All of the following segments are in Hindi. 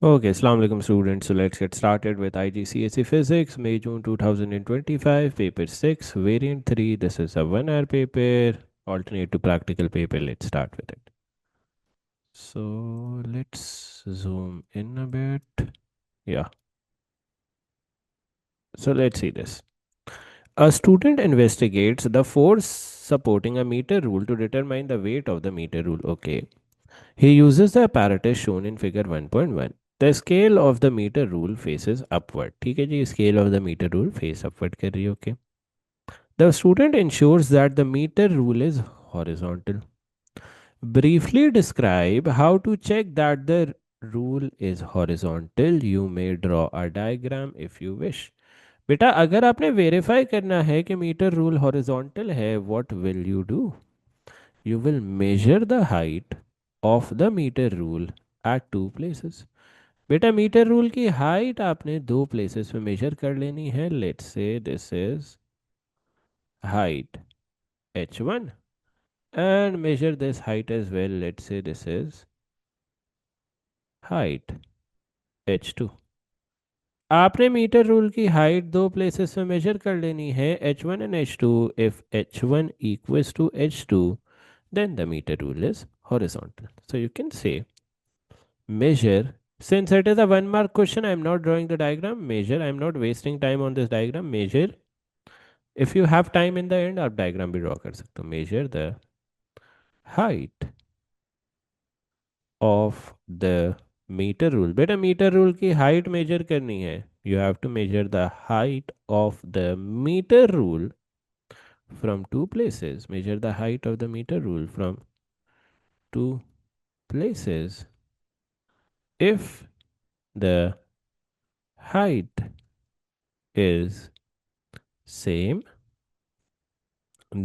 Okay, Assalamu alaikum students. So let's get started with IGCSE Physics, May June 2025, Paper 6, Variant 3. This is a 1 hour paper, alternate to practical paper. Let's start with it. So let's zoom in a bit. Yeah, so let's see this. A student investigates the force supporting a meter rule to determine the weight of the meter rule. Okay. He uses the apparatus shown in figure 1.1. The scale of the meter rule faces upward. ठीक है जी, scale of the meter rule face upward कर रही है. Okay. The student ensures that the meter rule is horizontal. Briefly describe how to check that the rule is horizontal. You may draw a diagram if you wish. बेटा अगर आपने वेरीफाई करना है कि मीटर रूल हॉरिजॉन्टल है, what will you do? You will measure the height of the meter rule at two places. बेटा मीटर रूल की हाइट आपने दो प्लेसेस में मेजर कर लेनी है. Let's say this is height h1 and measure this height as well. Let's say this is height h2. आपने मीटर रूल की हाइट दो प्लेसेस में मेजर कर लेनी है, h1 and h2. If h1 equals to h2, then the meter rule is horizontal. So you can say measure. Since it is a 1 mark question, I am not drawing the diagram. Measure. I am not wasting time on this diagram. Measure. If you have time in the end, आप diagram भी draw कर सकते हो. Measure the height of the meter rule. बेटा meter rule की height measure करनी है. You have to measure the height of the meter rule from two places. Measure the height of the meter rule from two places. If the height is same,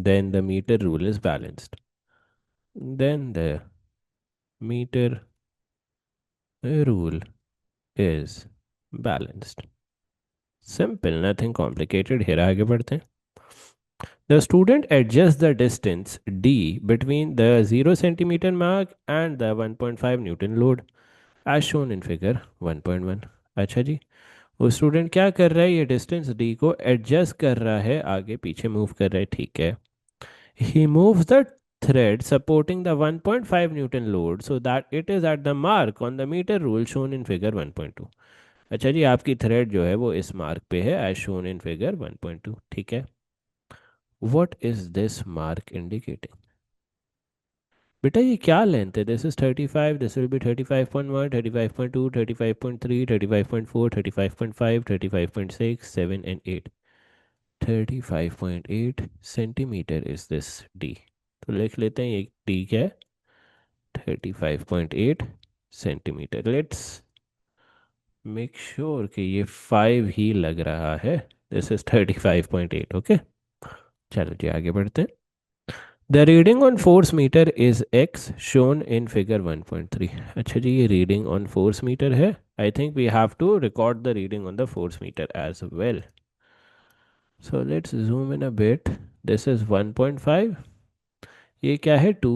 then the meter rule is balanced. Then the meter rule is balanced. Simple, nothing complicated. Here आगे बढ़ते हैं. The student adjusts the distance d between the 0 centimeter mark and the 1.5 Newton load as shown in figure 1.1. अच्छा जी, वो स्टूडेंट क्या कर रहा है? ये डिस्टेंस d को एडजस्ट कर रहा है, आगे पीछे मूव कर रहा है. ठीक है. He moves the thread supporting the 1.5 Newton load so that it is at the mark on the meter rule shown in figure 1.2. अच्छा जी, आपकी थ्रेड जो है वो इस मार्क पे है एज शोन इन फिगर 1.2. ठीक है. What is this mark indicating? बेटा ये क्या लेंथ है? This is 35, this will be 35.1, 35.2, 35.3, 35.4, 35.5, 35.6, 7 and 8. 35.8 centimetre is this D. तो लिख लेते हैं ये डी क्या है? 35.8 सेंटीमीटर. लेट्स मेक श्योर कि ये 5 ही लग रहा है. This is 35.8. ओके, चलो जी आगे बढ़ते हैं. The reading on force meter is x shown in figure 1.3. अच्छा जी, ये रीडिंग ऑन फोर्स मीटर है. I think we have to record the reading on the force meter as well. So let's zoom in a bit. This is 1.5. ये क्या है? 2.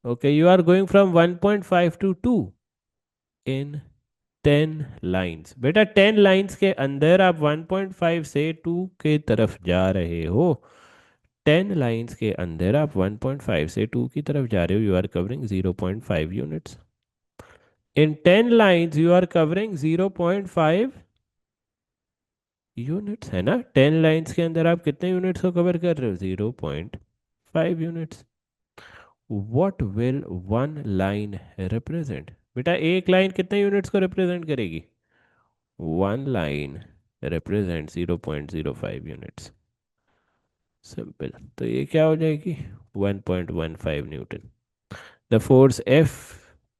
Okay, you are going from 1.5 to 2 in 10 lines. बेटा 10 लाइन्स के अंदर आप 1.5 से 2 के तरफ जा रहे हो. 10 लाइन्स के अंदर आप 1.5 से 2 की तरफ जा रहे हो. You are covering 0.5 units. In 10 lines you are covering 0.5 units, है ना? 10 लाइन्स के अंदर आप कितने यूनिट्स को कवर कर रहे हो? 0.5 units. What will one line represent? बेटा एक लाइन कितने यूनिट्स को रिप्रेजेंट करेगी? One line represent 0.05 units. Simple. तो ये क्या हो जाएगी? 1.15 newton. The force f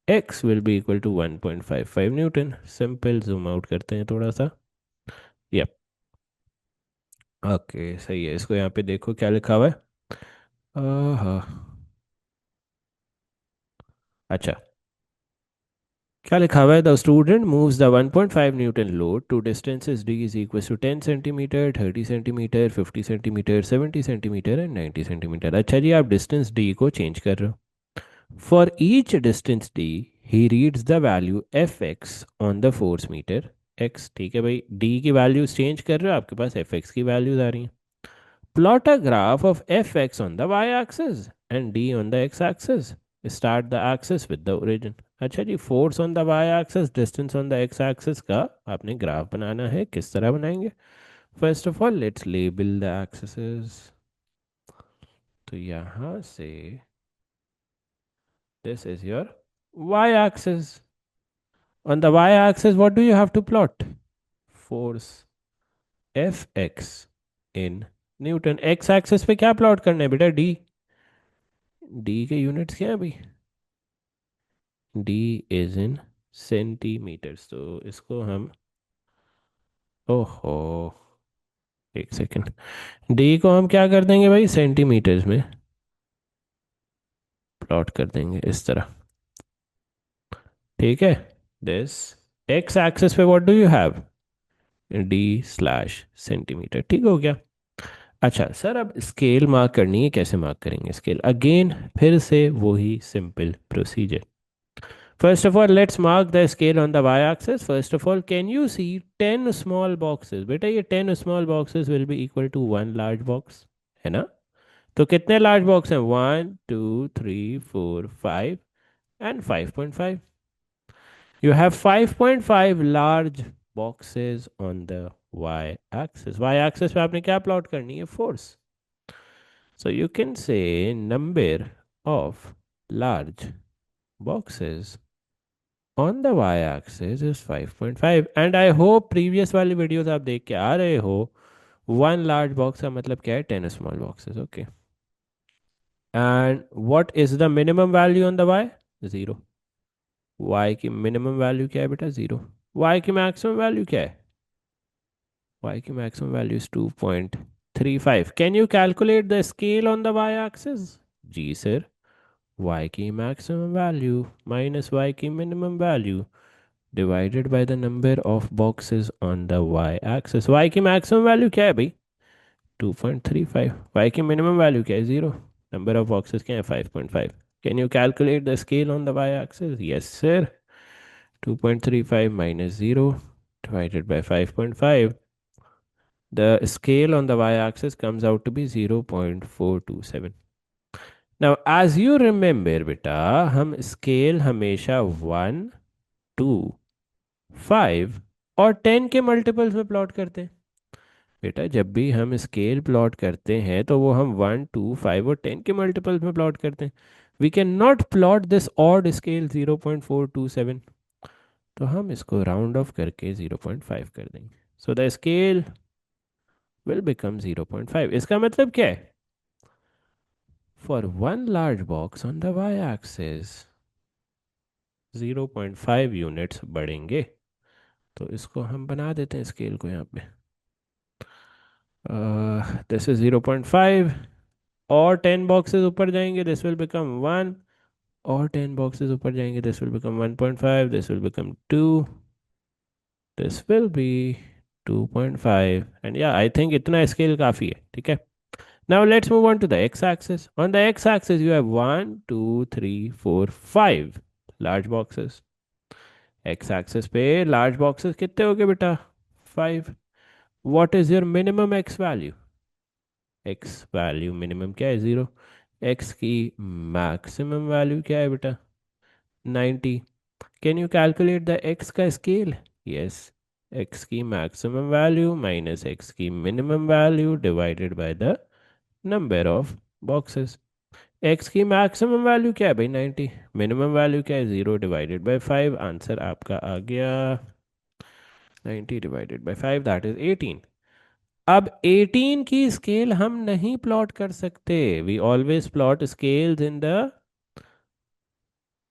x will be equal to 1.55 newton. Simple. Zoom out करते हैं थोड़ा सा. यप. ओके, सही है. इसको यहाँ पे देखो क्या लिखा हुआ है. हाँ, अच्छा, क्या लिखा हुआ है? The student moves the 1.5 newton load to distances d is equal to 10 centimetre, 30 centimetre, 50 centimetre, 70 centimetre and 90 centimetre. अच्छा जी, आप डिस्टेंस डी को चेंज कर रहे हो. For each distance d he reads the value f x on the force meter x. ठीक है भाई, डी की वैल्यूज चेंज कर रहे हो, आपके पास एफ एक्स की वैल्यूज आ रही हैं। Plot a graph of F x on the Y axis and D on the X axis. Start the axis with the origin. अच्छा जी, force on the Y axis, distance on the X axis का आपने ग्राफ बनाना है। किस तरह बनाएंगे? First of all let's label the axis. तो यहाँ से this is your y-axis. On the y-axis, what do you have to plot? Force Fx in Newton. x-axis पे क्या प्लॉट करना है बेटा? d। d के यूनिट्स क्या है भाई? d is in centimetres. तो इसको हम, ओहो, एक सेकेंड, d को हम क्या कर देंगे भाई? सेंटीमीटर्स में प्लॉट कर देंगे इस तरह। ठीक है, दिस x एक्सिस पे what do you have? d slash centimetre. ठीक हो गया। अच्छा सर, अब स्केल मार्क करनी है, कैसे मार्क करेंगे स्केल? अगेन फिर से वही simple procedure. First of all let's mark the scale on the Y axis. First of all can you see 10 small boxes? बेटा ये 10 small boxes will be equal to one large box, है ना? तो कितने लार्ज बॉक्स हैं? 1 2 3 4 5 and 5.5। You have 5.5 large boxes on the Y axis. Y axis पे आपने क्या प्लॉट करनी है? Force. So you can say number of large boxes on the y-axis is 5.5 and I hope previous वाली videos आप देख के आ रहे हो। one large box का मतलब क्या है? 10 small boxes, okay. And what is the minimum value on the y? 0। y की minimum value क्या है बेटा? 0। y की maximum value क्या है? y की maximum value is 2.35। Can you calculate the scale on the y-axis? Ji sir। y की maximum value minus y की minimum value divided by the number of boxes on the y axis। y की maximum value क्या है भाई? 2.35। y की minimum value क्या है? 0। number of boxes क्या है? 5.5। can you calculate the scale on the y axis? yes sir। 2.35 minus 0 divided by 5.5, the scale on the y axis comes out to be 0.427। Now as you remember बेटा, हम स्केल हमेशा 1 2 5 और 10 के मल्टीपल्स में प्लॉट करते हैं। बेटा जब भी हम स्केल प्लॉट करते हैं तो वो हम 1 2 5 और 10 के मल्टीपल्स में प्लॉट करते हैं। We can not plot this odd scale 0.427। तो हम इसको राउंड ऑफ करके 0.5 कर देंगे। So the scale will become 0.5। इसका मतलब क्या है? For one large box on the Y axis 0.5 units बढ़ेंगे। तो इसको हम बना देते हैं स्केल को यहाँ पे। दिस इज 0.5 और 10 बॉक्सेस ऊपर जाएंगे, दिस विल बिकम 1 और 10 बॉक्सेस ऊपर जाएंगे, this will become 1.5, this will become 2, this will be 2.5 and या आई थिंक इतना स्केल काफ़ी है। ठीक है, now let's move on to the x-axis। on the x-axis you have 1 2 3 4 5 large boxes। x-axis पे large boxes कितने हो गए बेटा? 5। what is your minimum x value? x value minimum क्या है? 0। x की मैक्सिमम वैल्यू क्या है बेटा? 90। Can you calculate the x का स्केल? यस। x की मैक्सिमम वैल्यू माइनस x की minimum value divided by the number of boxes. x की मैक्सिमम वैल्यू क्या है भाई? 90। मिनिमम वैल्यू क्या है? 0 डिवाइडेड बाय 5। आंसर आपका आ गया 90 डिवाइडेड बाय 5 दैट इज 18। अब 18 की स्केल हम नहीं प्लॉट कर सकते। We always plot scales in the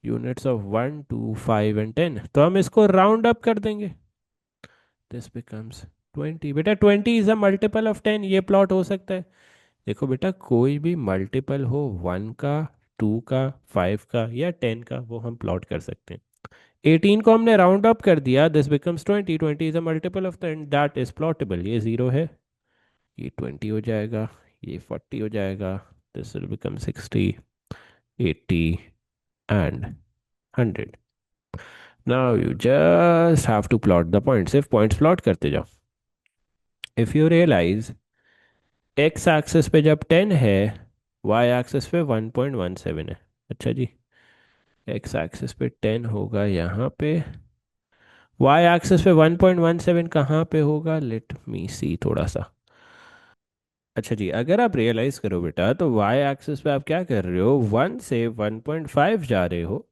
units of 1 2 5 and 10। तो हम इसको राउंड अप कर देंगे, दिस बिकम्स 20। बेटा 20 इज अ मल्टीपल ऑफ 10, ये प्लॉट हो सकता है। देखो बेटा, कोई भी मल्टीपल हो 1 का, 2 का, 5 का या 10 का, वो हम प्लॉट कर सकते हैं। 18 को हमने राउंड अप कर दिया, this becomes 20। 20 is a multiple of 10 that is plottable. ये 0 है, ये 20 हो जाएगा, ये 40 हो जाएगा, this will become 60 80 and 100। Now you just have to plot the point, सिर्फ पॉइंट्स प्लॉट करते जाओ. If you realise x axis पे जब 10 है, वाई एक्सिस पे 1.17 है. अच्छा जी, एक्स एक्सिस पे 10 होगा यहाँ पे, वाई एक्सिस पे 1.17 कहाँ पे होगा, लेट मी सी थोड़ा सा. अच्छा जी, अगर आप रियलाइज करो बेटा, तो वाई एक्सिस पे आप क्या कर रहे हो, 1 से 1.5 जा रहे हो.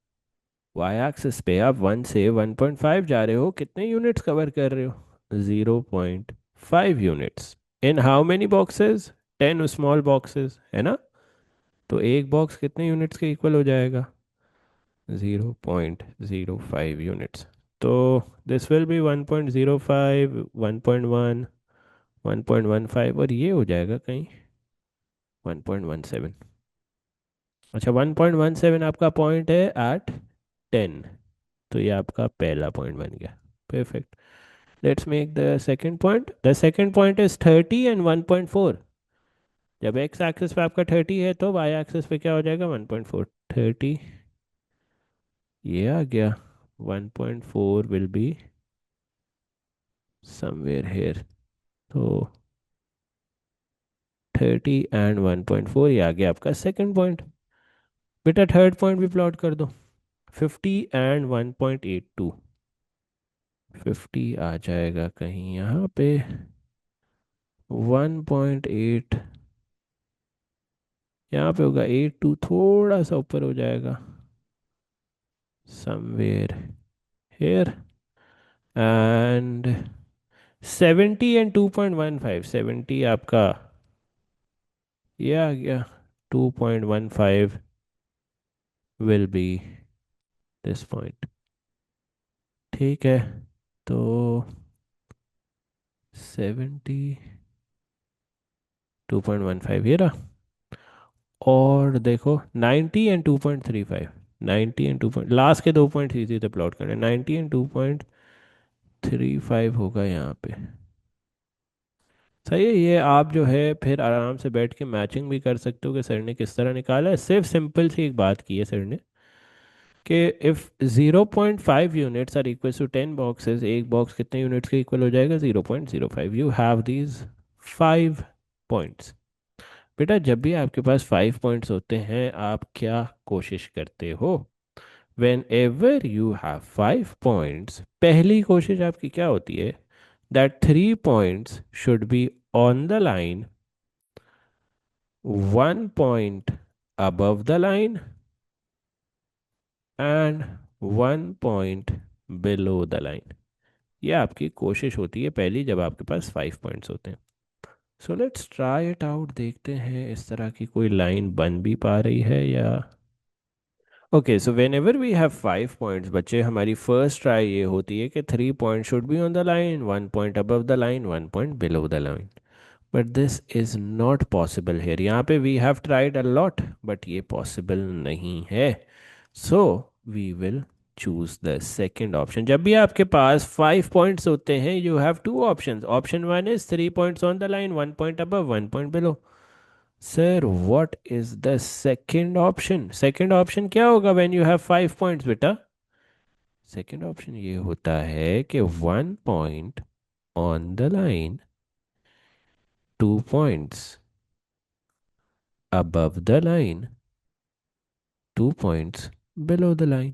वाई एक्सिस पे आप 1 से 1.5 जा रहे हो, कितने यूनिट्स कवर कर रहे हो, 0.5 units. In how many boxes, 10 small boxes है ना. तो एक बॉक्स कितने यूनिट्स के इक्वल हो जाएगा, 0.05 यूनिट्स. तो दिस विल बी 1.05, 1.1, 1.15, और ये हो जाएगा कहीं 1.17. अच्छा, 1.17 आपका पॉइंट है एट 10. तो ये आपका पहला पॉइंट बन गया. Perfect. Let's make the second point. The second point is 30 and 1.4. जब एक्स एक्सिस पे आपका 30 है, तो वाई एक्सिस पे क्या हो जाएगा, 1.4. 30, ये आ गया. 1.4 विल बी समवेयर हेयर. तो 30 एंड 1.4, ये आ गया आपका सेकंड पॉइंट. बेटा थर्ड पॉइंट भी प्लॉट कर दो. 50 एंड 1.82. 50 आ जाएगा कहीं यहाँ पे, 1.8 यहाँ पे होगा, 82 थोड़ा सा ऊपर हो जाएगा, समवेयर हेयर. And 70 and 2.15. 70 आपका ये आ गया, 2.15 विल बी दिस पॉइंट. ठीक है. तो 70, 2.15 ये रहा. और देखो 90 एंड 2.35. 90 एंड 2 पॉइंट, लास्ट के 2 पॉइंट इजी थे प्लॉट करने. 90 एंड 2.35 होगा यहाँ पे. सही है. ये आप जो है फिर आराम से बैठ के मैचिंग भी कर सकते हो कि सर ने किस तरह निकाला है. सिर्फ सिंपल सी एक बात की है सर ने, कि if 0.5 units are equal to 10 boxes, एक बॉक्स कितने यूनिट्स के इक्वल हो जाएगा, 0.05. You have these 5 points. बेटा जब भी आपके पास 5 पॉइंट्स होते हैं, आप क्या कोशिश करते हो, when ever you have 5 points, पहली कोशिश आपकी क्या होती है, that 3 points should be on the line, 1 point above the line, and 1 point below the line. ये आपकी कोशिश होती है पहली, जब आपके पास 5 पॉइंट्स होते हैं. So let's try it out, देखते हैं इस तरह की कोई लाइन बन भी पा रही है या. Okay, so whenever we have 5 points बच्चे, हमारी फर्स्ट ट्राई ये होती है कि 3 point should be on the line, 1 point above the line, 1 point below the line. But this is not possible here. यहाँ पे we have tried a lot, but ये पॉसिबल नहीं है. So we will choose the second option. जब भी आपके पास 5 पॉइंट्स होते हैं, you have two option. Option one is 3 points on the line, 1 point above, 1 point below. Sir what is the second option. Second option क्या होगा व्हेन यू हैव 5 पॉइंट्स बेटा. सेकेंड ऑप्शन ये होता है कि 1 point on the line, 2 points above the line, 2 points below the line.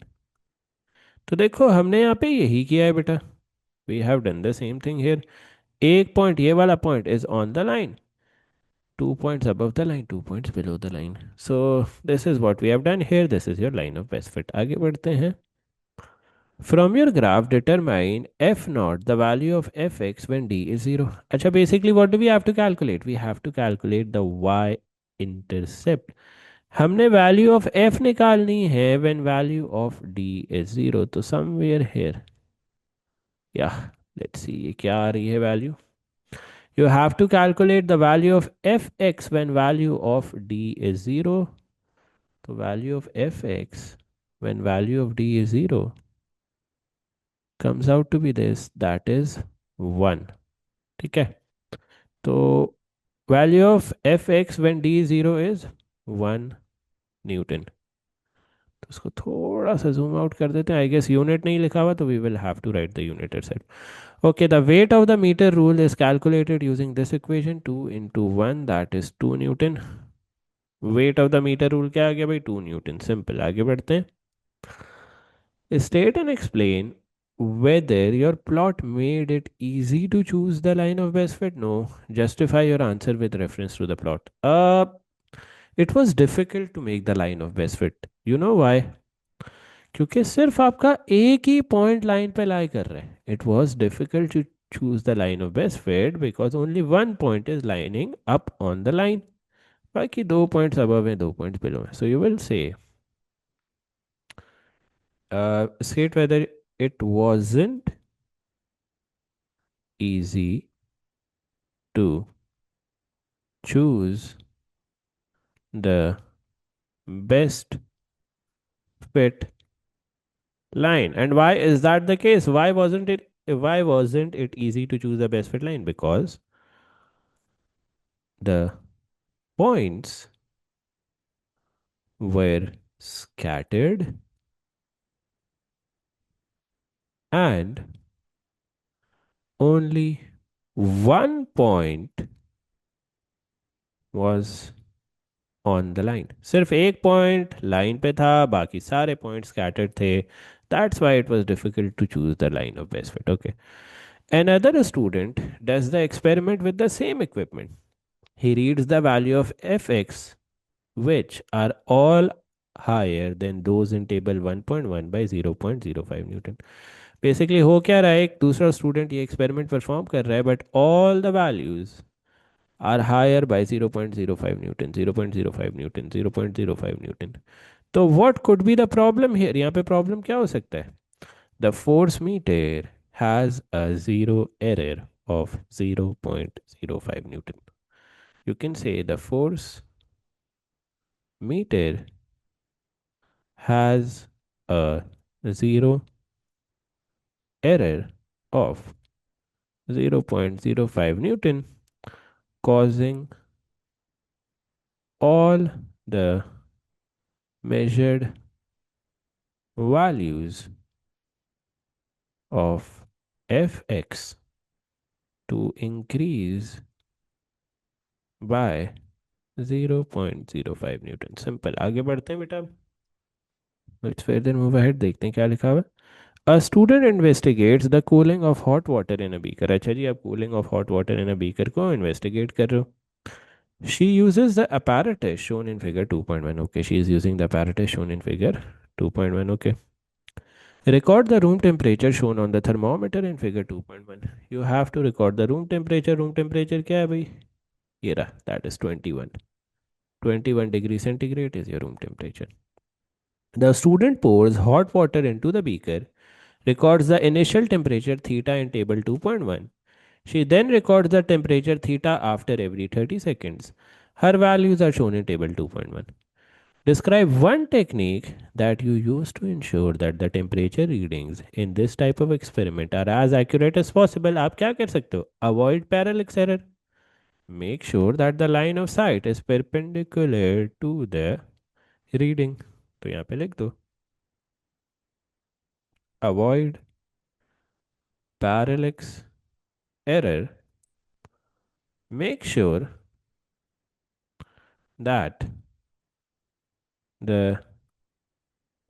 तो देखो हमने यहाँ पे यही किया है बेटा. We have done the same thing here. एक पॉइंट, ये वाला point is on the line, 2 points above the line, 2 points below the line. So this is what we have done here. This is your line of best fit. आगे बढ़ते हैं. From your graph, determine f naught, the value of fx when d is 0. अच्छा, basically what do we have to calculate? We have to calculate the y intercept. हमने वैल्यू ऑफ एफ निकालनी है when value of d is 0. तो समवेयर हेयर, या लेट्स सी ये क्या आ रही है value. You have to calculate the value of F x when value of d is 0. तो value of F x when value of d is 0 comes out to be this, that is 1. ठीक है. तो value of F x when D is 0 is 1 Newton. तो उसको थोड़ा सा जूम आउट कर देते हैं। आई गेस यूनिट नहीं लिखा हुआ, तो we will have to write the unit itself. Okay, the weight of the metre rule is calculated using this equation, 2 into 1, that is 2 newton. Weight of the metre rule क्या आ गया भाई? 2 न्यूटन। सिंपल, आगे बढ़ते हैं। State and explain whether your plot made it easy to choose the line of best fit. No. Justify your answer with reference to the plot. It was difficult to make the line of best fit. You know why? क्योंकि सिर्फ आपका एक ही पॉइंट लाइन पे लाई कर रहे हैं. It was difficult to choose the line of best fit because only one point is lining up on the line. बाकी 2 points above हैं, 2 points below हैं. So you will say, state whether it wasn't easy to choose the best fit line. And why is that the case? Why wasn't it easy to choose the best fit line? Because the points were scattered and only one point was on the line. सिर्फ एक पॉइंट लाइन पे था, बाकी सारे पॉइंट स्कैटर्ड थे. That's why it was difficult to choose the line of best fit. Okay, another student does the experiment with the same equipment. He reads the value of fx, which are all higher than those in table 1.1 by 0.05 Newton. Basically हो क्या रहा है, एक दूसरा स्टूडेंट ये एक्सपेरिमेंट परफॉर्म कर रहा है, but all the values are higher by 0.05 Newton, 0.05 Newton, 0.05 Newton. तो what could be the problem here? यहाँ पे problem क्या हो सकता है? The force meter has a zero error of 0.05 Newton. You can say the force meter has a zero error of 0.05 Newton, causing all the measured values of fx to increase by 0.05 Newton. Simple, आगे बढ़ते हैं बेटा. लेट्स फर्दर मूव अहेड, देखते हैं क्या लिखा हुआ है. अ student investigates the cooling of hot water in a beaker. अच्छा जी, आप cooling of hot water in a beaker को इन्वेस्टिगेट कर रहे हो. She uses the apparatus shown in figure 2.1. Okay, she is using the apparatus shown in figure 2.1. Okay, record the room temperature shown on the thermometer in figure 2.1. You have to record the room temperature. Room temperature क्या है भाई? ये रहा, that is 21. 21 degree centigrade is your room temperature. The student pours hot water into the beaker, records the initial temperature theta in table 2.1. She then records the temperature theta after every 30 seconds. Her values are shown in table 2.1. Describe one technique that you use to ensure that the temperature readings in this type of experiment are as accurate as possible. आप क्या कर सकते हो? Avoid parallax error. Make sure that the line of sight is perpendicular to the reading. तो यहाँ पे लिख दो, avoid parallax error. Make sure that the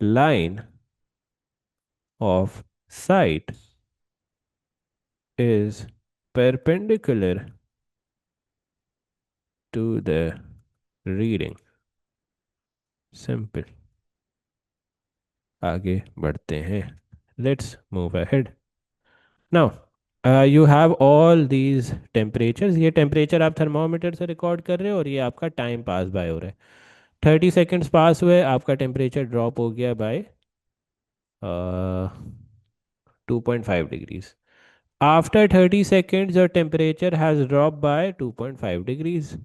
line of sight is perpendicular to the reading. Simple. आगे बढ़ते हैं. Let's move ahead. Now, you have all these temperatures. ये टेम्परेचर आप थर्मामीटर से रिकॉर्ड कर रहे हो और ये आपका टाइम पास बाय हो रहा है. 30 सेकेंड्स पास हुए, आपका टेम्परेचर ड्रॉप हो गया bye 2.5 degrees. After 30 seconds, your temperature has dropped by 2.5 degrees.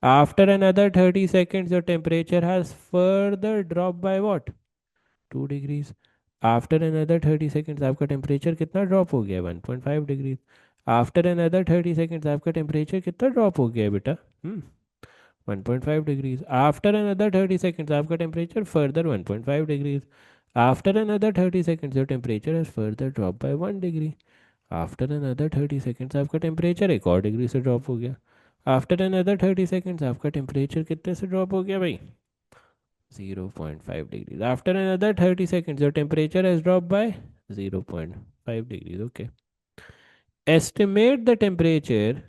After another 30 seconds, your temperature has further dropped by what? 2 degrees. After another 30 seconds, आपका टेम्परेचर कितना ड्रॉप हो गया? 1.5 डिग्री. आफ्टर अनदर 30 सेकेंड्स आपका टेम्परेचर कितना ड्रॉप हो गया है बेटा? 1.5 degrees. After another 30 seconds, आपका temperature further 1.5 degrees. After another 30 seconds, your temperature has further dropped by 1 degree. After another 30 seconds, आपका temperature एक और डिग्री से ड्रॉप हो गया. After another 30 seconds, आपका temperature कितने से ड्रॉप हो गया भाई? 0.5 degrees. After another 30 seconds, your temperature has dropped by 0.5 degrees. Okay. Estimate the temperature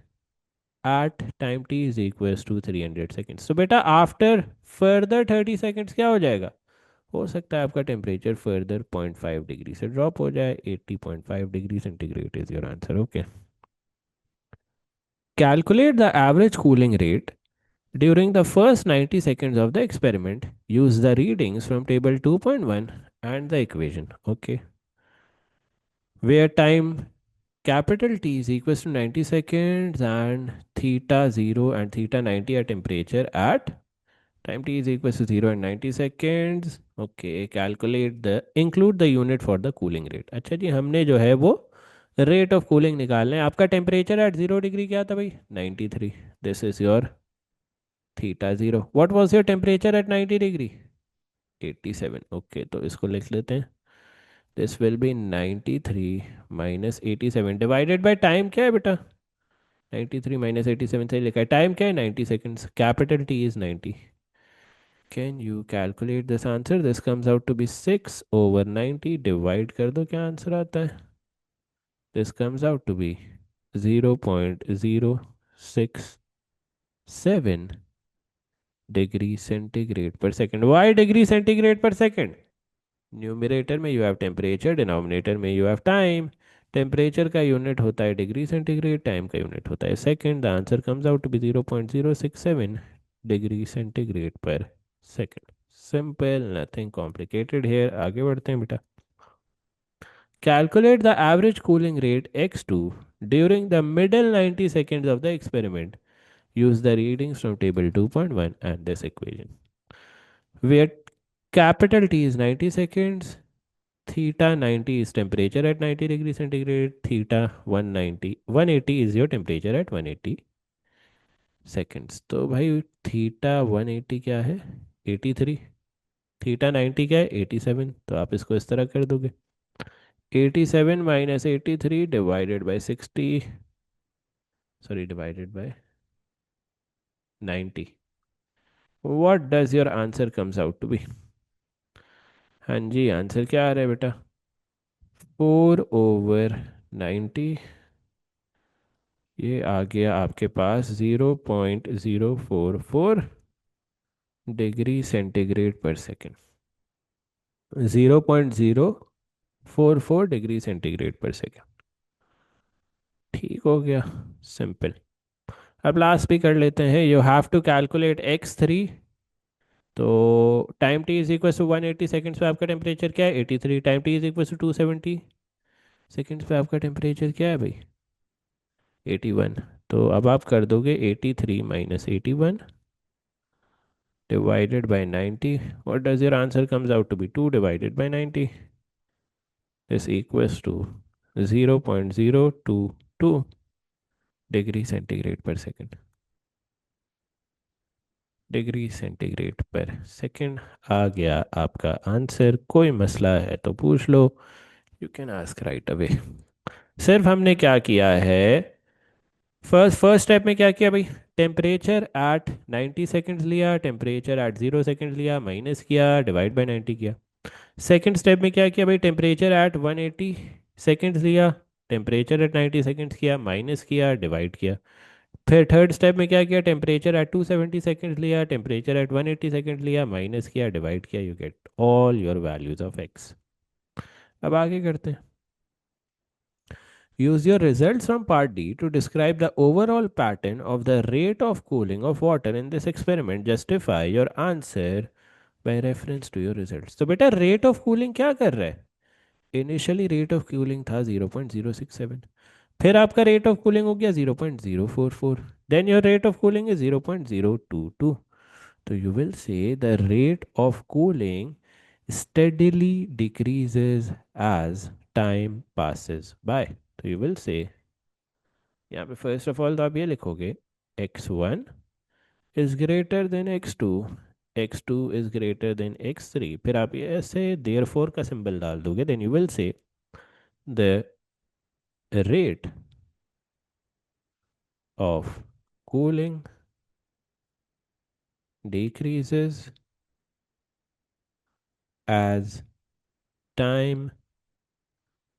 at time t is equals to 300 seconds. So बेटा after further 30 seconds क्या हो जाएगा? हो सकता है आपका टेम्परेचर फर्दर 0.5 डिग्री से ड्रॉप हो जाए. 80.5 degree centigrade is your answer. Okay. Calculate the average cooling rate during the first 90 seconds of the experiment. Use the readings from table 2.1 and the equation. Okay. Where time capital T is equals to 90 seconds and theta 0 and theta 90 are temperature at time t is equals to 0 and 90 seconds. Okay, calculate the include the unit for the cooling rate. अच्छा जी, हमने जो है वो रेट ऑफ कूलिंग निकालना है. आपका टेम्परेचर एट 0 डिग्री क्या था भाई? 93. This is your theta 0. What was your temperature at 90 degree? 87. Okay, तो इसको लिख लेते हैं. This will be 93 minus 87 divided by time. क्या है बेटा? 93 माइनस 87 से लिखा है. टाइम क्या है? 90 seconds. Capital T is 90. Can you calculate this answer? This comes out to be 6 over 90. Divide कर दो, क्या आंसर आता है? This comes out to be 0.067 degree centigrade per second. Why degree centigrade per second? Numerator में यू हैव टेम्परेचर, डिनोमिनेटर में यू हैव टाइम. टेम्परेचर का यूनिट होता है डिग्री सेंटीग्रेड, टाइम का यूनिट होता है second. The answer comes out to be 0.067 degree centigrade per second. Simple, nothing complicated here. आगे बढ़ते हैं बेटा. Calculate the average cooling rate x2 during the middle 90 seconds of the experiment. Use the readings from table 2.1 and this equation. Where capital T is 90 seconds, theta 90 is temperature at 90 degrees centigrade, theta 180 is your temperature at 180 seconds. तो भाई थीटा 180 क्या है? 83. थीटा 90 क्या है? 87. तो आप इसको इस तरह कर दोगे. 87 minus 83 divided by 60, sorry divided by 90. What does your answer comes out to be? हाँ जी, आंसर क्या आ रहा है बेटा? 4/90. ये आ गया आपके पास 0.044 degree centigrade per second. 0.044 degree centigrade per second. ठीक हो गया. सिंपल. अब लास्ट भी कर लेते हैं. You have to calculate x3. तो time t is equal to 180 seconds पे आपका टेम्परेचर क्या है? 83. Time t is equal to 270 seconds पे आपका टेम्परेचर क्या है भाई? 81. तो अब आप कर दोगे 83 minus 81 divided by 90. What does your answer comes out to be? 2 divided by 90 is equals to 0.022 degree centigrade per second. Degree centigrade per second आ गया आपका आंसर. कोई मसला है तो पूछ लो. You can ask right away. सिर्फ हमने क्या किया है, फर्स्ट स्टेप में क्या किया भाई? टेम्परेचर एट 90 सेकेंड्स लिया, टेम्परेचर एट 0 सेकेंड्स लिया, माइनस किया, डिवाइड बाय 90 किया. सेकेंड स्टेप में क्या किया भाई? टेम्परेचर एट 180 सेकेंड्स लिया, टेम्परेचर एट 90 सेकेंड्स किया, माइनस किया, डिवाइड किया. फिर थर्ड स्टेप में क्या किया? टेम्परेचर एट 270 सेकेंड्स लिया, टेम्परेचर एट 180 सेकेंड्स लिया, माइनस किया, डिवाइड किया. You get all your values of x. अब आगे करते हैं. Use your results from part D to describe the overall pattern of the rate of cooling of water in this experiment. Justify your answer by reference to your results. तो बेटा rate of cooling क्या कर रहा है? Initially rate of cooling था 0.067. फिर आपका rate of cooling हो गया 0.044. Then your rate of cooling is 0.022. So you will say the rate of cooling steadily decreases as time passes by. तो यू विल से, यहाँ पे फर्स्ट ऑफ ऑल तो आप ये लिखोगे x1 is greater than x2 is greater than x3, फिर आप ये ऐसे देयर फोर का सिंबल डाल दोगे, then you will say the rate of cooling decreases as time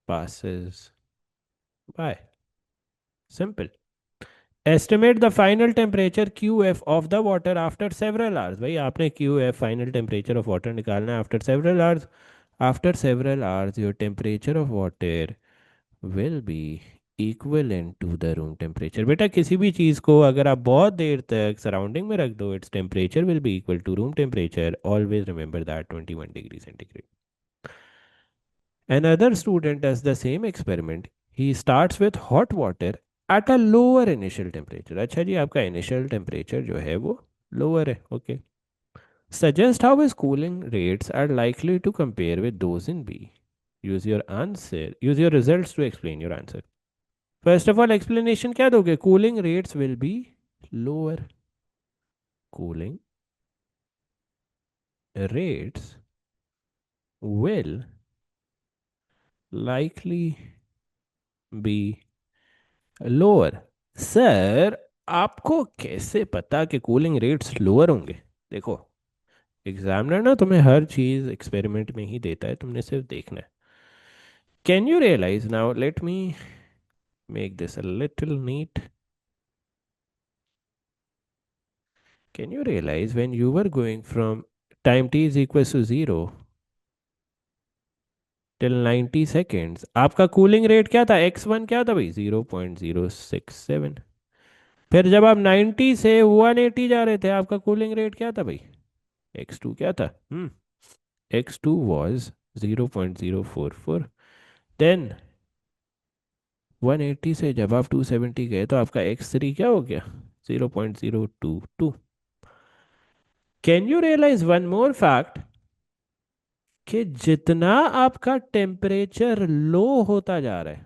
passes by. Simple. Estimate the final temperature QF of the water after several hours. भाई आपने QF final temperature of water निकालना है after several hours. After several hours, your temperature of water will be equivalent to the room temperature. बेटा किसी भी चीज़ को अगर आप बहुत देर तक सराउंडिंग में रख दो, its temperature will be equal to room temperature. Always remember that 21 degree centigrade. Another student does the same experiment. He starts with hot water at a lower initial temperature. अच्छा जी, आपका initial temperature जो है वो lower है. Okay. Suggest how his cooling rates are likely to compare with those in B. Use your answer. Use your results to explain your answer. First of all, explanation क्या दोगे? Cooling rates will be lower. Cooling rates will likely be lower. Sir आपको कैसे पता कि कूलिंग रेट्स लोअर होंगे? देखो, एग्जामिनर ना तुम्हें हर चीज एक्सपेरिमेंट में ही देता है, तुमने सिर्फ देखना है. Can you realise now, let me make this a little neat. Can you realise when you were going from time t is equal to 0 till 90 seconds, आपका कूलिंग रेट क्या था? x1 क्या था भाई? 0.067. फिर जब आप 90 से 180 जा रहे थे, आपका कूलिंग रेट क्या था भाई? x2 क्या था? x2 was 0.044. देन 180 से जब आप 270 गए तो आपका x3 क्या हो गया? 0.022. Can you realise one more fact कि जितना आपका टेम्परेचर लो होता जा रहा है,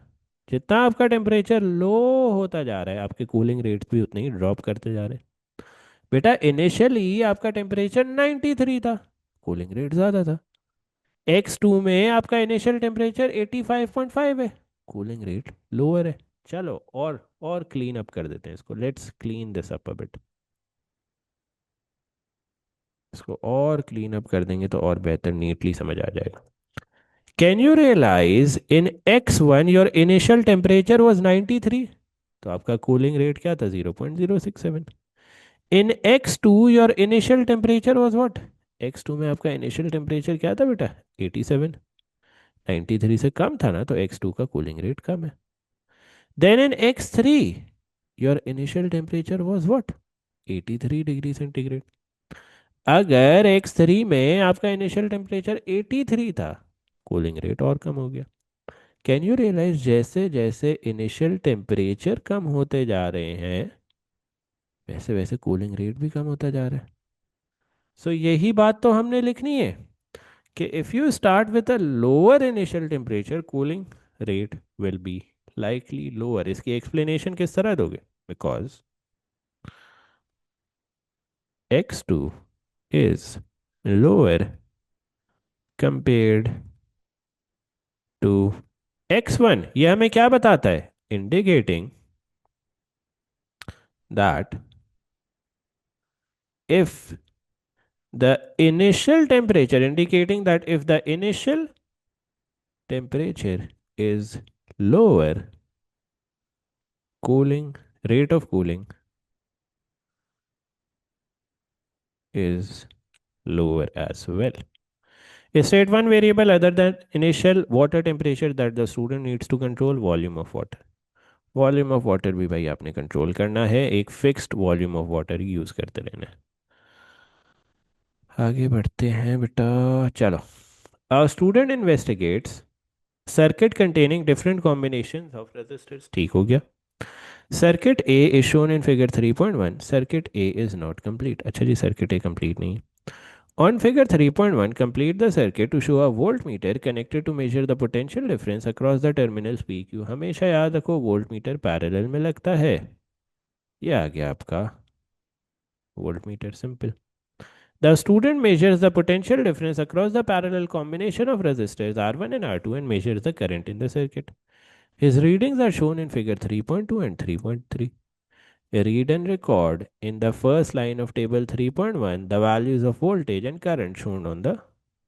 जितना आपका टेम्परेचर लो होता जा रहा है, आपके कूलिंग रेट्स भी उतने ही ड्रॉप करते जा रहे हैं. बेटा इनिशियली आपका टेम्परेचर 93 था, कूलिंग रेट ज़्यादा था. x2 में आपका इनिशियल टेम्परेचर 85.5 है, कूलिंग रेट लोअर है. चलो और क्लीन अप कर देते हैं इसको. Let's clean this up a bit. इसको और क्लीन अप कर देंगे तो और बेहतर नीटली समझ आ जाएगा. Can you realise in x1 your initial temperature was 93, तो आपका कूलिंग रेट क्या था? 0.067. In x2 your initial temperature was what? x2 में आपका इनिशियल टेम्परेचर क्या था बेटा? 87. 93 से कम था ना, तो x2 का कूलिंग रेट कम है. Then in X3, your initial temperature was what? 83 degree centigrade. अगर X3 में आपका इनिशियल टेम्परेचर 83 था, कूलिंग रेट और कम हो गया. कैन यू रियलाइज जैसे जैसे इनिशियल टेम्परेचर कम होते जा रहे हैं, वैसे वैसे कूलिंग रेट भी कम होता जा रहा है. सो यही बात तो हमने लिखनी है कि if you start with a lower initial temperature, cooling rate will be likely lower. इसकी एक्सप्लेनेशन किस तरह दोगे? Because x2 is lower compared to x1. ये हमें क्या बताता है? Indicating that if the initial temperature, indicating that if the initial temperature is lower, cooling rate of cooling is lower as well. State one variable other than initial water temperature that the student needs to control: volume of water. Volume of water भी भाई आपने कंट्रोल करना है, एक फिक्स्ड वॉल्यूम ऑफ वाटर ही यूज़ करते रहना है. आगे बढ़ते हैं बेटा. चलो. A student investigates circuit containing different combination of resistors. ठीक हो गया. Circuit A is shown in figure 3.1. Circuit A is not complete. अच्छा जी, सर्किट ए कंप्लीट नहीं है. On figure 3.1, complete the circuit to show a voltmeter connected to measure the potential difference across the terminals PQ. हमेशा याद रखो वोल्टमीटर पैरेलल में लगता है. ये आ गया आपका voltmeter, simple. The student measures the potential difference across the parallel combination of resistors R1 and R2 and measures the current in the circuit. His readings are shown in figure 3.2 and 3.3. Read and record in the first line of table 3.1 the values of voltage and current shown on the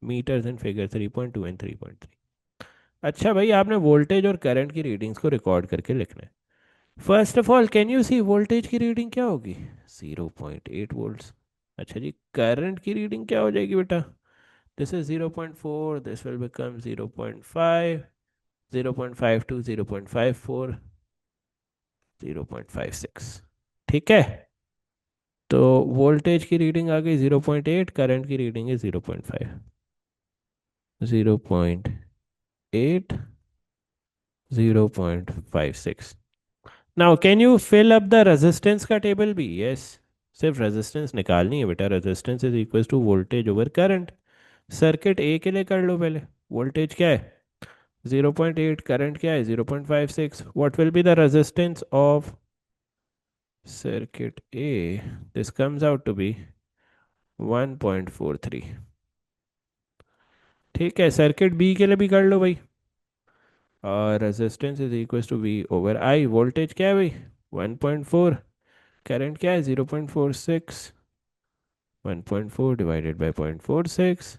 meters in figure 3.2 and 3.3. अच्छा भाई, आपने वोल्टेज और करंट की रीडिंग्स को रिकॉर्ड करके लिखना है. First of all can you see voltage की रीडिंग क्या होगी? 0.8 वोल्ट्स. अच्छा जी, करंट की रीडिंग क्या हो जाएगी बेटा? This is 0.4, this will become 0.5, 0.52, 0.54, 0.56. ठीक है. तो वोल्टेज की रीडिंग आ गई 0.8, करंट की रीडिंग है 0.5. 0.8, 0.56. Now can you fill up the resistance का टेबल भी? यस. सिर्फ रेजिस्टेंस निकालनी है बेटा. Resistance is equal to voltage over current. Circuit A के लिए कर लो पहले. वोल्टेज क्या है? 0.8. करंट क्या है? 0.56. What will be the resistance of circuit A? This comes out to be 1.43. ठीक है. सर्किट बी के लिए भी कर लो भाई. और resistance is equal to V over I. Voltage क्या है भाई? 1.4. करंट क्या है? 0.46. 1.4 divided by 0.46.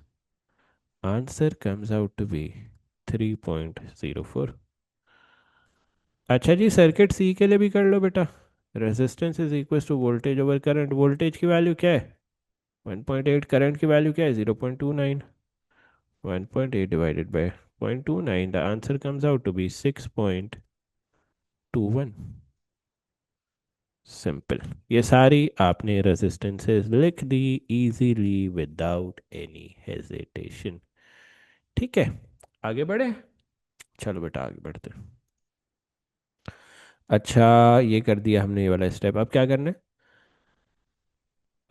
Answer comes out to be 3.04. अच्छा जी, सर्किट सी के लिए भी कर लो बेटा. Resistance is equal to voltage over current. Voltage की वैल्यू क्या है? 1.8. करंट की वैल्यू क्या है? 0.29. 1.8 divided by 0.29. The answer comes out to be 6.21. Simple. ये सारी आपने रेजिस्टेंसेस लिख दी इजीली विदाउट एनी हेजिटेशन. ठीक है, आगे बढ़े. चलो बेटा आगे बढ़ते हैं. अच्छा, ये कर दिया हमने ये वाला स्टेप. अब क्या करना है?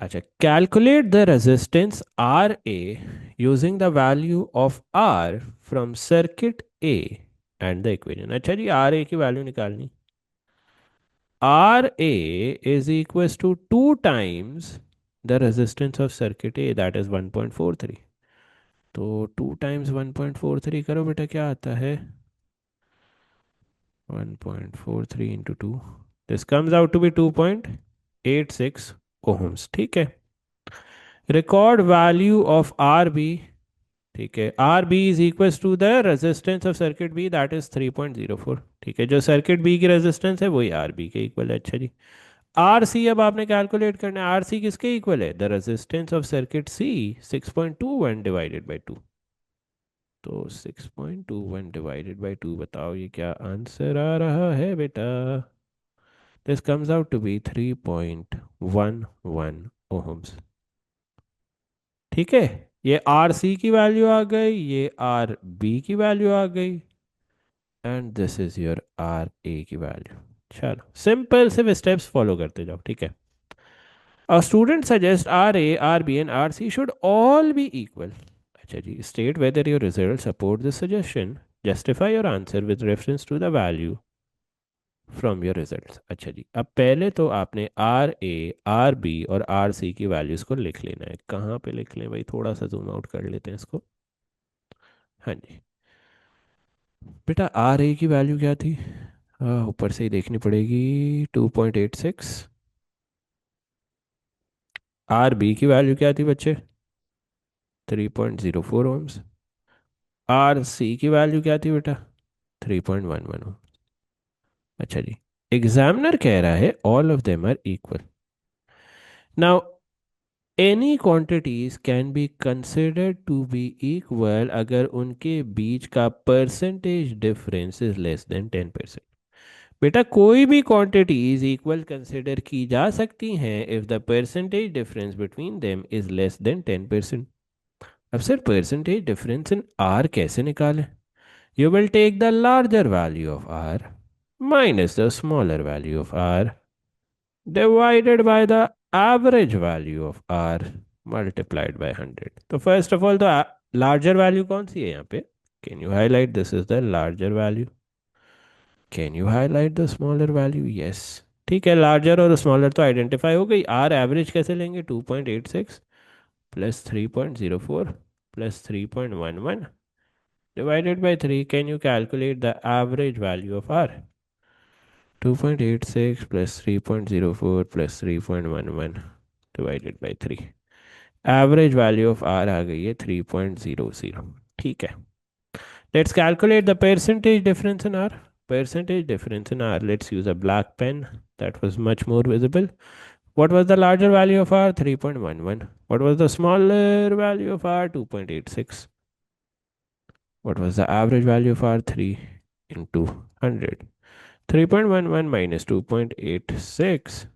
अच्छा, calculate the resistance R A using the value of R from circuit A and the equation. अच्छा जी, आर ए की वैल्यू निकालनी. R A is equal to 2 times the resistance of circuit A, that is 1.43. तो 2 times 1.43 करो बेटा, क्या आता है? 1.43 into 2. This comes out to be 2.86 ohms. ठीक है. Record value of R B. ठीक है. R B is equal to the resistance of circuit B, that is 3.04. ठीक है. जो सर्किट बी की रेजिस्टेंस है वही आर बी के इक्वल है. अच्छा जी, आर सी अब आपने कैलकुलेट करना है. आर सी किसके इक्वल है? The resistance of circuit C. 6.21 divided by 2. तो 6.21 डिवाइडेड बाई 2, बताओ ये क्या आंसर आ रहा है बेटा? This comes out to be 3.11 ohms. ठीक है. ये आर सी की वैल्यू आ गई, ये आर बी की वैल्यू आ गई, and this is your R A की वैल्यू. चलो सिंपल, सिर्फ स्टेप्स फॉलो करते जाओ. ठीक है. A student suggests RA, RB, and RC should all be equal. अच्छा जी, state whether your results support this suggestion. Justify your answer with reference to the value from your results. अच्छा जी, अब पहले तो आपने आर ए, आर बी और आर सी की वैल्यूज़ को लिख लेना है. कहाँ पे लिख लें भाई? थोड़ा सा जूम आउट कर लेते हैं इसको. हाँ जी बेटा, आर ए की वैल्यू क्या थी? ऊपर से ही देखनी पड़ेगी. 2.86. आर बी की वैल्यू क्या थी बच्चे? 3.04 ओम्स. आर सी की वैल्यू क्या थी बेटा? 3.11 ओम. अच्छा जी, एग्जामिनर कह रहा है all of them are equal. Now any quantities can be considered to be equal अगर उनके बीच का percentage difference is less than 10%. बेटा, कोई भी क्वांटिटीज इक्वल कंसिडर की जा सकती हैं if the percentage difference between them is less than 10%. अब sir, percentage difference in are कैसे निकालें? You will take the larger value of R minus the smaller value of R divided by the average value of R multiplied by 100. तो first of all, तो larger value कौन सी है यहाँ पे? Can you highlight? This is the larger value. Can you highlight the smaller value? Yes. ठीक है, लार्जर और स्मॉलर तो आइडेंटिफाई हो गई। आर एवरेज कैसे लेंगे? 2.86 plus 3.04 plus 3.11 divided by 3. Can you calculate the average value of R? 2.86 plus 3.04 plus 3.11 divided by 3. Average value of R आ गई है 3.00. ठीक है, let's calculate the percentage difference in R. Percentage difference in R. Let's use a black pen. That was much more visible. What was the larger value of R? 3.11. What was the smaller value of R? 2.86. What was the average value of R? 3 into 100. 3.11 minus 2.86.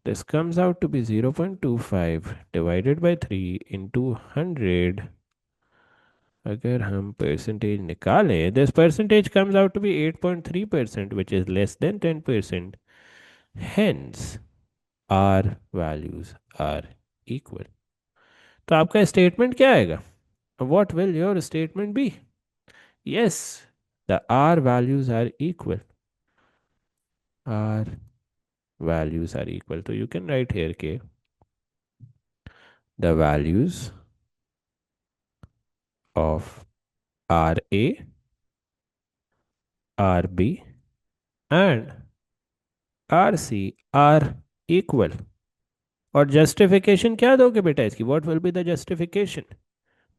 This comes out to be 0.25 divided by 3 into 100. अगर हम percentage निकालें, this percentage comes out to be 8.3%, which is less than 10%. Hence, R values are equal. तो आपका statement क्या आएगा? What will your statement be? Yes, the R values are equal. R values are equal. So you can write here K. The values of RA, RB and RC are equal. और जस्टिफिकेशन क्या दोगे बेटा इसकी? What will be the justification?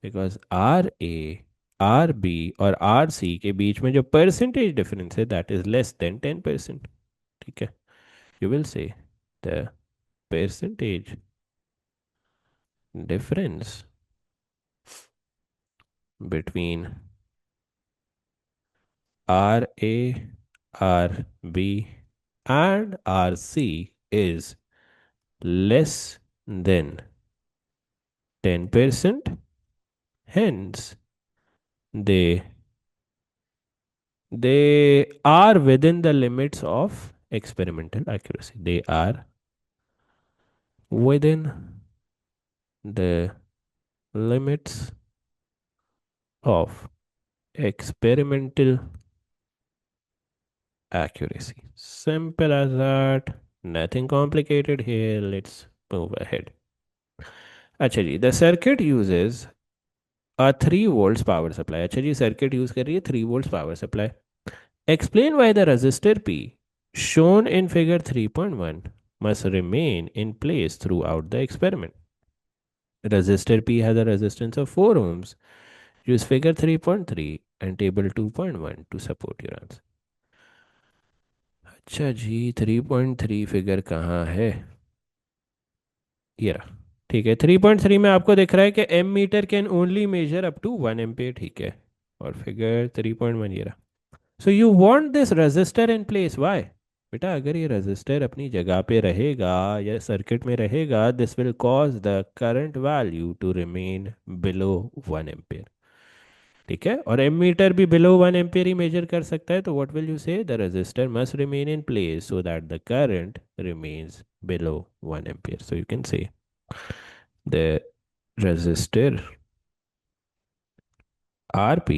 Because RA, RB और RC के बीच में जो परसेंटेज डिफरेंस है दैट इज लेस देन 10%. ठीक है, you will say the percentage difference between RA, RB, and RC is less than 10%. Hence, they are within the limits of experimental accuracy. They are within the limits of experimental accuracy. Simple as that. Nothing complicated here. Let's move ahead. अच्छा जी, the circuit uses a 3 volts power supply. अच्छा जी, circuit use कर रही है 3 volts power supply. Explain why the resistor P shown in figure 3.1 must remain in place throughout the experiment. Resistor P has a resistance of 4 ohms. Use figure 3.3 and table 2.1 to support your answer. अच्छा जी, 3.3 फिगर कहाँ है? ये रहा. ठीक है, 3.3 में आपको दिख रहा है कि ammeter can only measure up to 1 ampere. ठीक है, और फिगर 3.1 ये रहा. So you want this resistor in place. Why? बेटा अगर ये रेजिस्टर अपनी जगह पे रहेगा या सर्किट में रहेगा, this will cause the current value to remain below 1 ampere. ठीक है, और एम मीटर भी बिलो 1 एम्पियर ही मेजर कर सकता है. तो what will you say? The resistor must remain in place so that the current remains below 1 ampere. So you can say the resistor RP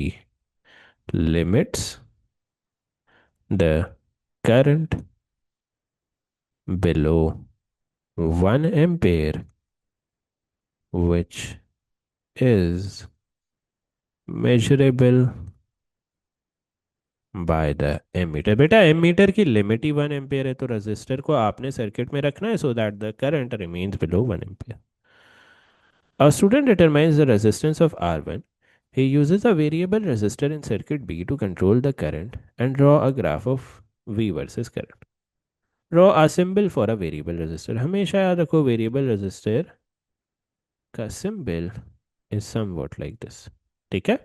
limits the current below 1 ampere, which is measurable by the ammeter. बेटा एमीटर की लिमिट ही 1 एम्पियर है, तो रेजिस्टर को आपने सर्किट में रखना है सो that the current remains below 1 ampere. A student determines the resistance of R1. He uses a variable resistor in circuit B to control the current and draw a graph of V versus current. Draw a symbol for a variable resistor. हमेशा याद रखो वेरिएबल रेजिस्टर का symbol is somewhat like this. ठीक है,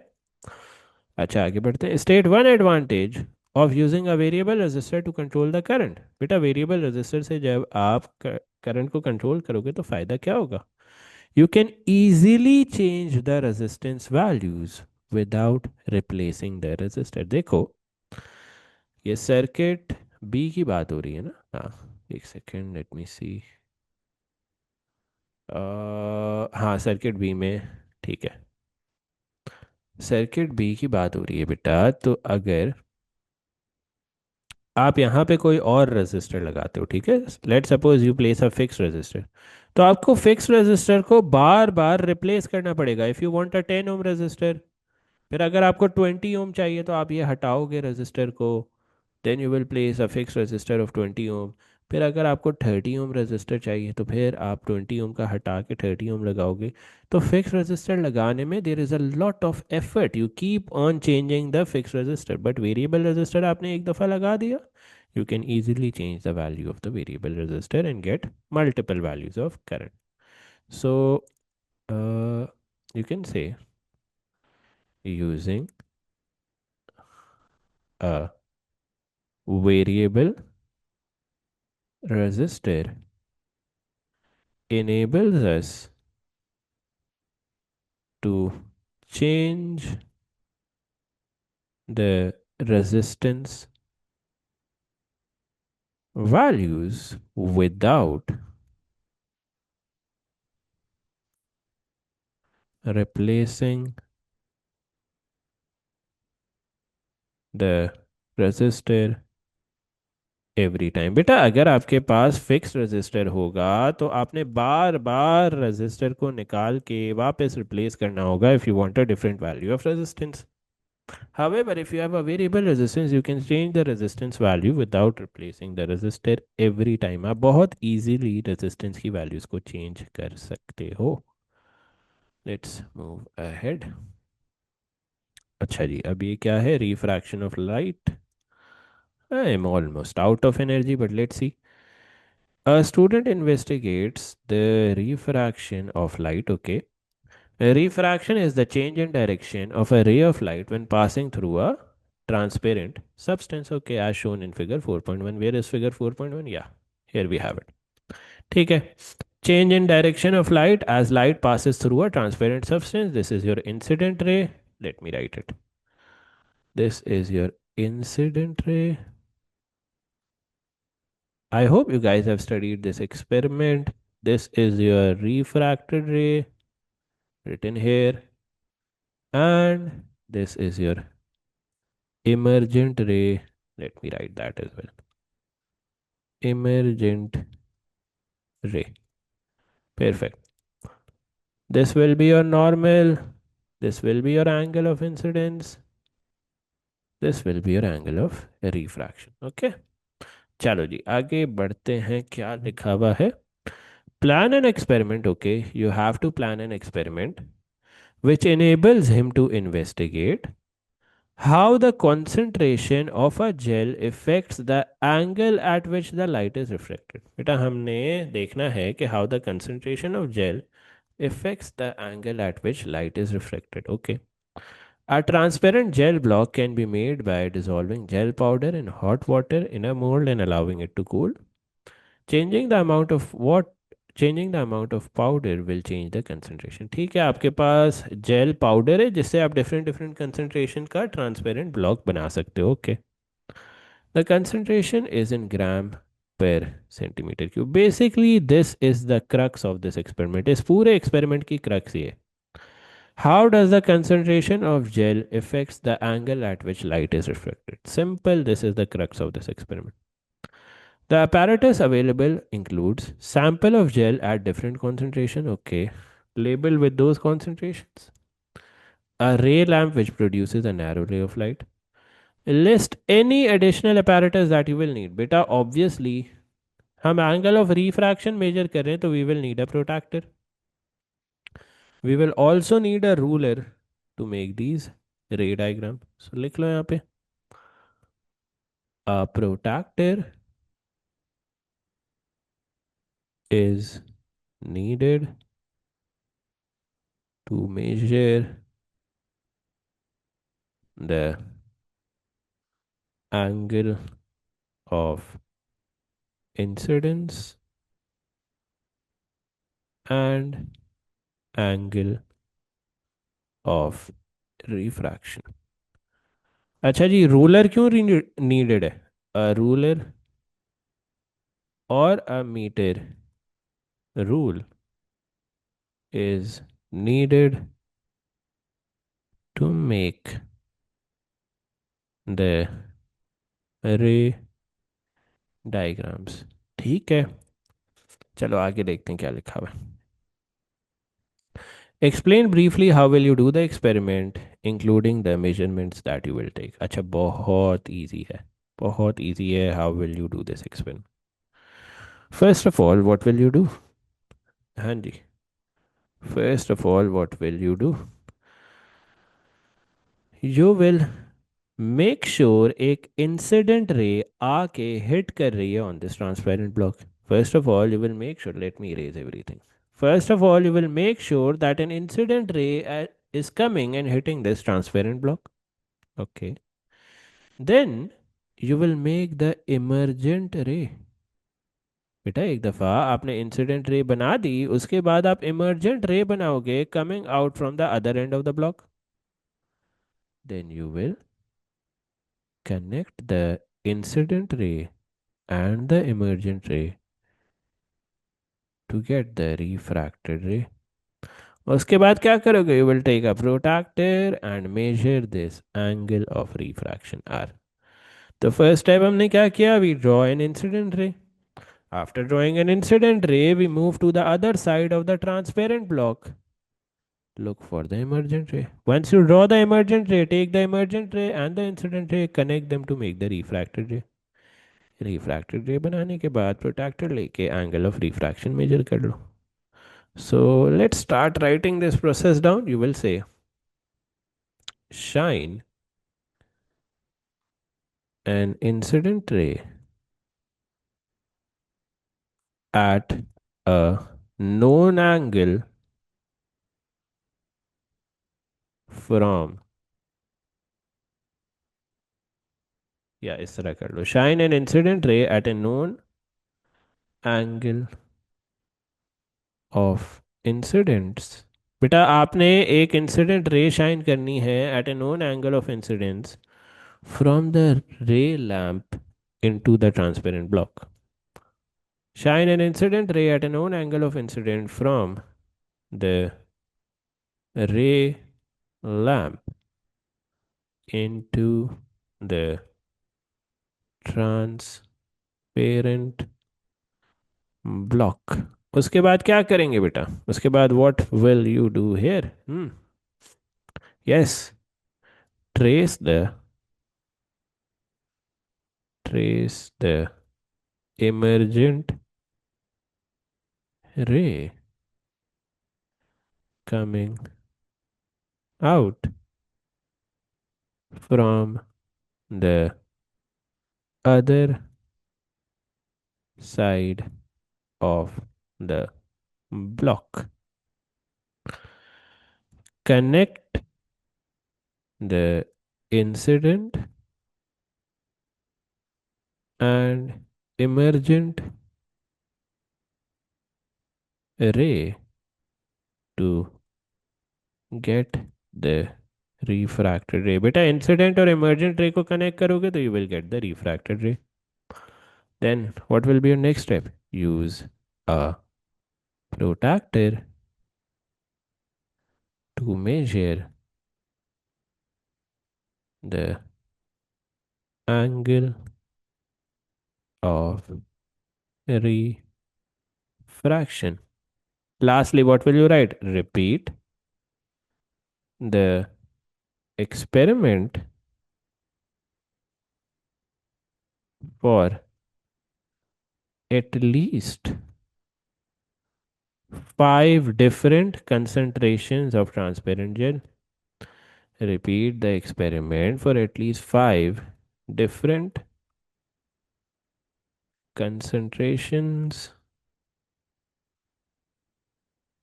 अच्छा आगे बढ़ते हैं. State one advantage of using a variable resistor to control the current. बेटा वेरिएबल रेजिस्टर से जब आप करंट को कंट्रोल करोगे तो फायदा क्या होगा? You can easily change the resistance values without replacing the resistor. देखो, ये सर्किट बी की बात हो रही है ना? हाँ, एक सेकेंड, लेट मी सी. हाँ, सर्किट बी में. ठीक है, सर्किट बी की बात हो रही है बेटा. तो अगर आप यहाँ पे कोई और रेजिस्टर लगाते हो, ठीक है, let suppose you place a fix resistor, तो आपको फिक्स रेजिस्टर को बार बार रिप्लेस करना पड़ेगा if you want a 10 ohm resistor. फिर अगर आपको 20 ओम चाहिए तो आप ये हटाओगे रेजिस्टर को, then you will place a fix resistor of 20 ohm. फिर अगर आपको 30 ओम रेजिस्टर चाहिए तो फिर आप 20 ओम का हटा के 30 ओम लगाओगे। तो फिक्स रेजिस्टर लगाने में there is a lot of effort, you keep on changing the fix resistor. But variable resistor आपने एक दफ़ा लगा दिया, you can easily change the value of the variable resistor and get multiple values of current. So you can say using a variable resistor enables us to change the resistance values without replacing the resistor every time. बेटा अगर आपके पास फिक्स रजिस्टर होगा तो आपने बार बार रजिस्टर को निकाल के वापस रिप्लेस करना होगा if you want a different value of resistance. However, if you have a variable resistance, you can change the resistance value without replacing the resistor every time। आप बहुत easily resistance की values को change कर सकते हो। Let's move ahead। अच्छा जी, अब ये क्या है, refraction of light। I am almost out of energy, but let's see। A student investigates the refraction of light. Okay. A refraction is the change in direction of a ray of light when passing through a transparent substance. Okay, as shown in figure 4.1. Where is figure 4.1? Yeah, here we have it. ठीक है, change in direction of light as light passes through a transparent substance. This is your incident ray. Let me write it. This is your incident ray. I hope you guys have studied this experiment. This is your refracted ray written here, and this is your emergent ray. Let me write that as well. Emergent ray. Perfect. This will be your normal. This will be your angle of incidence. This will be your angle of refraction. Okay. चलो जी आगे बढ़ते हैं, क्या लिखा हुआ है। Plan an experiment. Okay, you have to plan an experiment which enables him to investigate how the concentration of a gel affects the angle at which the light is reflected। बेटा हमने देखना है कि how the concentration of gel affects the angle at which light is reflected। Okay. A transparent gel block can be made by dissolving gel powder in hot water in a mold and allowing it to cool। Changing the amount of what changing the amount of powder will change the concentration। ठीक है, आपके पास जेल पाउडर है जिससे आप डिफरेंट डिफरेंट कंसंट्रेशन का ट्रांसपेरेंट ब्लॉक बना सकते हो। Okay, the concentration is in gram per centimetre cube. Basically this is the crux of this experiment. इस पूरे एक्सपेरिमेंट की क्रक्स ये, how does the concentration of gel affects the angle at which light is reflected? Simple, this is the crux of this experiment। The apparatus available includes sample of gel at different concentration, okay, label with those concentrations, a ray lamp which produces a narrow ray of light, list any additional apparatus that you will need। बेटा obviously हम angle of refraction measure कर रहे हैं तो we will need a protractor। We will also need a ruler to make these ray diagram। So लिख लो यहाँ पे, a protractor is needed to measure the angle of incidence and angle of refraction। अच्छा जी, रूलर क्यों नीडेड है? अ रूलर और a metre rule is needed to make the ray diagrams. ठीक है, चलो आगे देखते हैं क्या लिखा हुआ है। Explain briefly how will you do the experiment including the measurements that you will take. अच्छा, बहुत इजी है, बहुत इजी है। How will you do this experiment? First of all what will you do? हाँ जी, first of all what will you do? You will make sure एक इंसिडेंट रे आके हिट कर रही है on this transparent block. First of all you will make sure, let me erase everything. First of all, you will make sure that an incident ray is coming and hitting this transparent block. Okay. Then you will make the emergent ray. बेटा एक दफ़ा आपने इंसिडेंट रे बना दी, उसके बाद आप इमर्जेंट रे बनाओगे coming out from the other end of the block. Then you will connect the incident ray and the emergent ray to get the refracted ray. उसके बाद क्या करोगे? You will take a protractor and measure this angle of refraction R. तो फर्स्ट स्टेप हमने क्या किया? We draw an incident ray. After drawing an incident ray we move to the other side of the transparent block, look for the emergent ray. Once you draw the emergent ray, take the emergent ray and the incident ray, connect them to make the refracted ray. Refracted रे बनाने के बाद प्रोट्रैक्टर लेके एंगल ऑफ रिफ्रैक्शन मेजर कर लो। So let's start writing this process down. You will say shine an incident ray at a known angle from, या इस तरह कर लो, shine an incident ray at a known angle of incidents। बेटा आपने एक इंसिडेंट रे शाइन करनी है at a known angle of incidence from the ray lamp into the transparent block. Shine an incident ray at a known angle of incident from the ray lamp into the transparent block। उसके बाद क्या करेंगे बेटा? उसके बाद what will you do here? Yes, trace the emergent ray coming out from the other side of the block. Connect the incident and emergent ray to get the refracted ray। बेटा इंसिडेंट और emergent ray को कनेक्ट करोगे तो you will get the refracted ray। Then what will be your next step? Use a protractor to measure the angle of refraction। Lastly, what will you write? Repeat the experiment for at least 5 different concentrations of transparent gel। Repeat the experiment for at least 5 different concentrations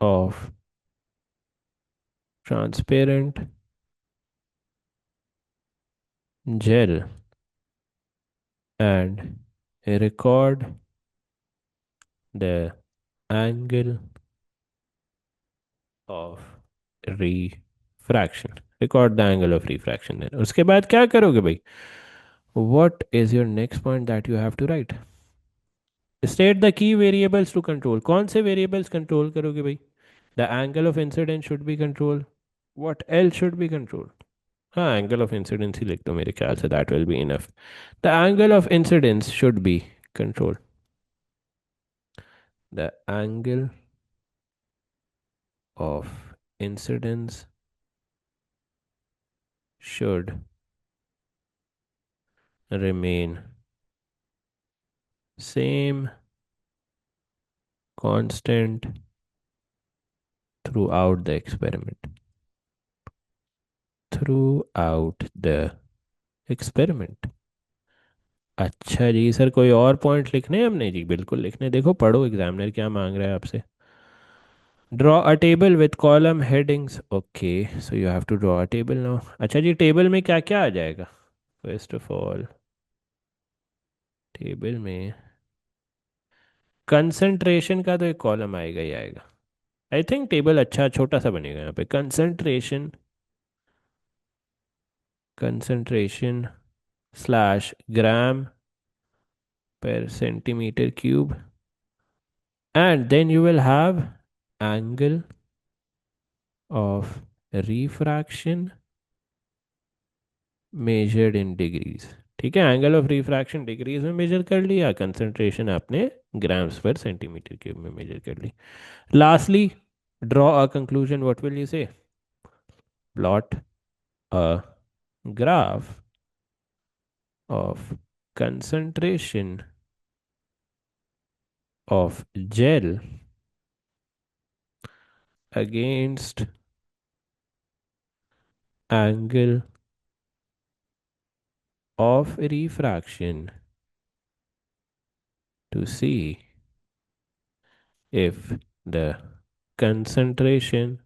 of transparent gel and record the angle of refraction। Record the angle of refraction। then उसके बाद क्या करोगे भाई? What is your next point that you have to write? State the key variables to control। कौन से variables control करोगे भाई? The angle of incidence should be controlled। What else should be controlled? हाँ, angle of incidence ही लिख दो मेरे ख्याल से, that will be enough। The angle of incidence should be control. The angle of incidence should remain same constant throughout the experiment. Throughout the experiment. अच्छा जी सर, कोई और पॉइंट लिखने हैं हमने? जी बिल्कुल लिखने, देखो पढ़ो एग्जामिनर क्या मांग रहा है आपसे। Draw a table with column headings. Okay, so you have to draw a table now. अच्छा जी, टेबल में क्या क्या आ जाएगा? फर्स्ट ऑफ ऑल टेबल में कंसंट्रेशन का तो एक कॉलम आएगा ही आएगा। आई थिंक टेबल अच्छा छोटा सा बनेगा यहाँ पे। Concentration, concentration slash gram per centimeter cube, and then you will have angle of refraction measured in degrees। ठीक है, एंगल ऑफ रिफ्रैक्शन डिग्रीज में मेजर कर लिया, कंसंट्रेशन आपने ग्राम्स पर सेंटीमीटर क्यूब में मेजर कर ली। Lastly draw a conclusion, what will you say? Plot a graph of concentration of gel against angle of refraction to see if the concentration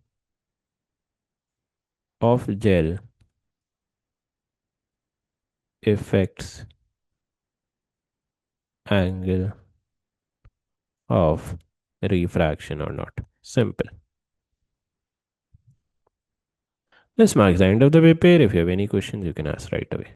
of gel affects angle of refraction or not. Simple. This marks the end of the paper. If you have any questions, you can ask right away.